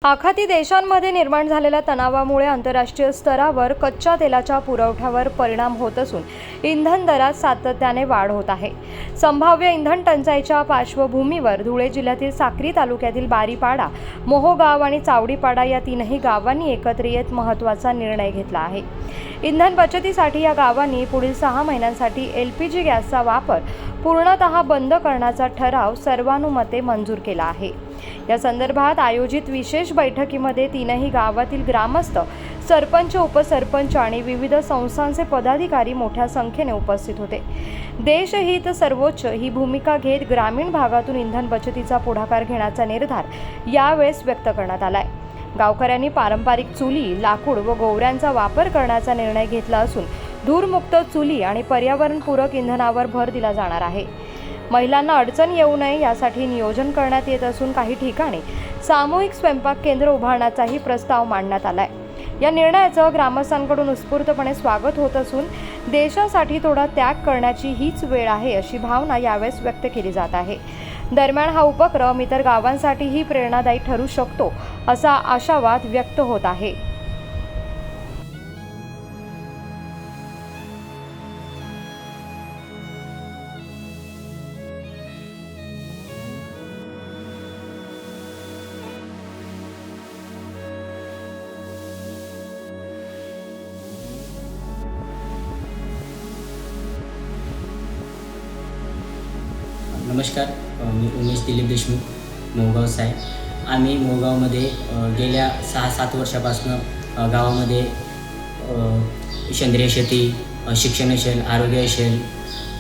आखाती देशांमध्ये निर्माण झालेल्या तणावामुळे आंतरराष्ट्रीय स्तरावर कच्च्या तेलाच्या पुरवठ्यावर परिणाम होत असून इंधन दरात सातत्याने वाढ होत आहे। संभाव्य इंधन टंचाईच्या पार्श्वभूमीवर धुळे जिल्ह्यातील साक्री तालुक्यातील बारीपाडा, मोहोगाव आणि चावडीपाडा या तीनही गावांनी एकत्र येत महत्त्वाचा निर्णय घेतला आहे। इंधन बचतीसाठी या गावांनी पुढील 6 महिन्यांसाठी LPG गॅसचा वापर पूर्णतः बंद करण्याचा ठराव सर्वानुमते मंजूर केला आहे। या संदर्भात आयोजित विशेष बैठकीमध्ये तीनही गावातील ग्रामस्थ, सरपंच, उपसरपंच आणि विविध संस्थांचे पदाधिकारी मोठ्या संख्येने उपस्थित होते। देशहित सर्वोच्च ही भूमिका घेत ग्रामीण भागातून इंधन बचतीचा पुढाकार घेण्याचा निर्धार यावेळेस व्यक्त करण्यात आलाय। गावकऱ्यांनी पारंपरिक चुली, लाकूड व गोवऱ्यांचा वापर करण्याचा निर्णय घेतला असून धूरमुक्त चुली आणि पर्यावरणपूरक इंधनावर भर दिला जाणार आहे। महिलांना अडचण येऊ नये यासाठी नियोजन करण्यात येत असून काही ठिकाणी सामूहिक स्वयंपाक केंद्र उभारण्याचाही प्रस्ताव मांडण्यात आलाय। या निर्णयाचं ग्रामस्थांकडून उत्स्फूर्तपणे स्वागत होत असून देशासाठी थोडा त्याग करण्याची हीच वेळ आहे अशी भावना यावेळेस व्यक्त केली जात आहे। दरम्यान हा उपक्रम इतर गावांसाठीही प्रेरणादायी ठरू शकतो असा आशावाद व्यक्त होत आहे। नमस्कार, मी उमेश दिलीप देशमुख, मोहोगावचा आहे। आम्ही मोहोगावमध्ये गेल्या 6-7 वर्षापासून गावामध्ये सेंद्रिय शेती, शिक्षण असेल, आरोग्य असेल,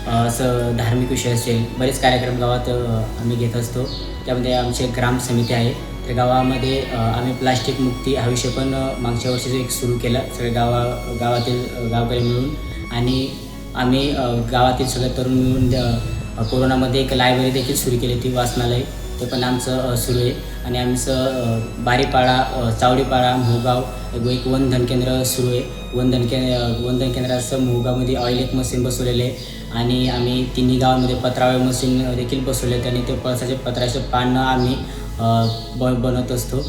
असं धार्मिक विषय असेल, बरेच कार्यक्रम गावात आम्ही घेत असतो। त्यामध्ये आमचे ग्राम समिती आहे। त्या गावामध्ये आम्ही प्लास्टिक मुक्ती हा विषय पण मागच्या वर्षी एक सुरू केला, सगळे गावातील गावकरी मिळून। आणि आम्ही गावातील सगळे तरुण मिळून कोरोनामध्ये एक लायब्ररी देखील सुरू केली, ती वाचनालय, ते पण आमचं सुरू आहे। आणि आमचं बारीपाडा, चावडीपाडा, मोहोगाव एक वनधन केंद्र सुरू आहे। वनधन केंद्राचं मोहोगावमध्ये ऑइल एक मशीन बसवलेले आहे आणि आम्ही तिन्ही गावांमध्ये पत्रावळी मशीन देखील बसवले आहेत। आणि ते पळसाचे पत्राचे पानं आम्ही बनवत असतो।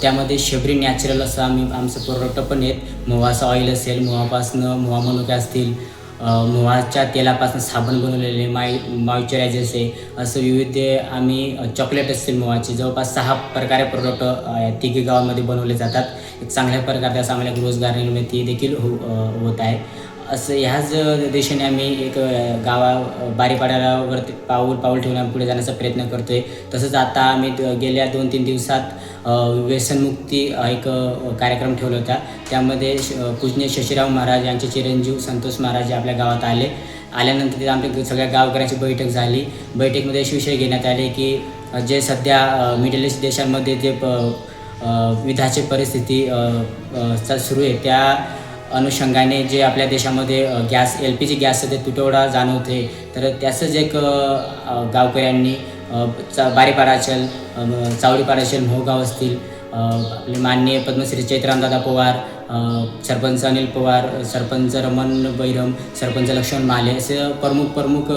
त्यामध्ये शेबरी नॅचरल असं आमचं प्रोडक्ट पण आहेत। मोहाचं ऑइल असेल, मोहापासनं मोहा मनुके असतील, मोहाच्या तेलापासून साबण बनवलेले, मॉइश्चरायझर्स आहे, असं विविध आम्ही चॉकलेट असतील मोहाचे, जवळपास 6 प्रकारे प्रोडक्ट तिघी गावांमध्ये बनवले जातात। एक चांगल्या प्रकारे असं आम्हाला एक रोजगार निर्मिती देखील होत आहे। असं ह्याच दिशेने आम्ही एक बारीपाड्याला वरती पाऊल ठेवून आम्ही पुढे जाण्याचा प्रयत्न करतो आहे। तसंच आता आम्ही गेल्या 2-3 दिवसात व्यसनमुक्ती एक कार्यक्रम ठेवला होता। त्यामध्ये पूजनीय शशीराव महाराज यांचे चिरंजीव संतोष महाराज आपल्या गावात आल्यानंतर तिथे आमच्या सगळ्या गावकऱ्यांची बैठक झाली। बैठकीमध्ये असे विषय घेण्यात आले की जे सध्या मिडल ईस्ट देशांमध्ये जे युद्धाची परिस्थिती सुरू आहे, त्या अनुषंगाने जे आपल्या देशामध्ये LPG गॅसचा जे तुटवडा जाणवते, तर त्याचंच एक गावकऱ्यांनी बारीपाडा असेल, चावडीपाडा असेल, मोहोगाव असतील, आपले माननीय पद्मश्री चैत्रामदादा पवार, सरपंच अनिल पवार, सरपंच रमण बैरम, सरपंच लक्ष्मण माले, असे प्रमुख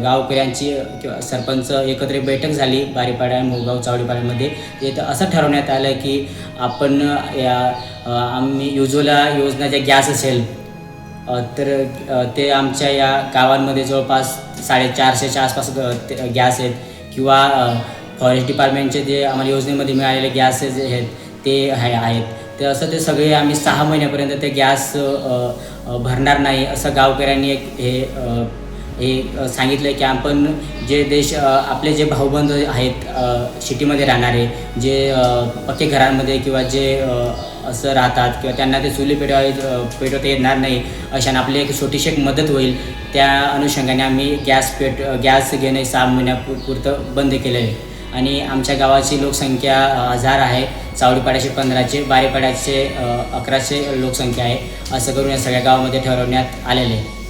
गावकऱ्यांची किंवा सरपंच एकत्र बैठक झाली बारीपाडा, मोहोगाव, चावडीपाड्यामध्ये। तिथं असं ठरवण्यात आलं की आपण आम्ही उज्ज्वला योजना जे गॅस असेल, तर ते आमच्या या गावांमध्ये जवळपास 450च्या आसपास गॅस आहेत, किंवा फॉरेस्ट डिपार्टमेंटचे जे आम्हाला योजनेमध्ये मिळालेले गॅसेस आहेत ते आहेत। तर असं ते सगळे आम्ही 6 महिन्यापर्यंत ते गॅस भरणार नाही, असं गावकऱ्यांनी हे सांगितलं की आपण जे आपले जे भाऊबंद आहेत सिटीमध्ये राहणारे, जे पक्के घरांमध्ये किंवा जे असं राहतात किंवा त्यांना ते चुली पेटवता येणार नाही, अशाने आपली एक छोटीशी एक मदत होईल, त्या अनुषंगाने आम्ही गॅस घेणे 6 महिन्यापुरतं बंद केलं आहे। आणि आमच्या गावाची लोकसंख्या 1000 आहे, चावडीपाड्याचे 15चे, बारीपाड्याचे 1100 लोकसंख्या आहे। असं करून या सगळ्या गावामध्ये ठरवण्यात आलेले आहे।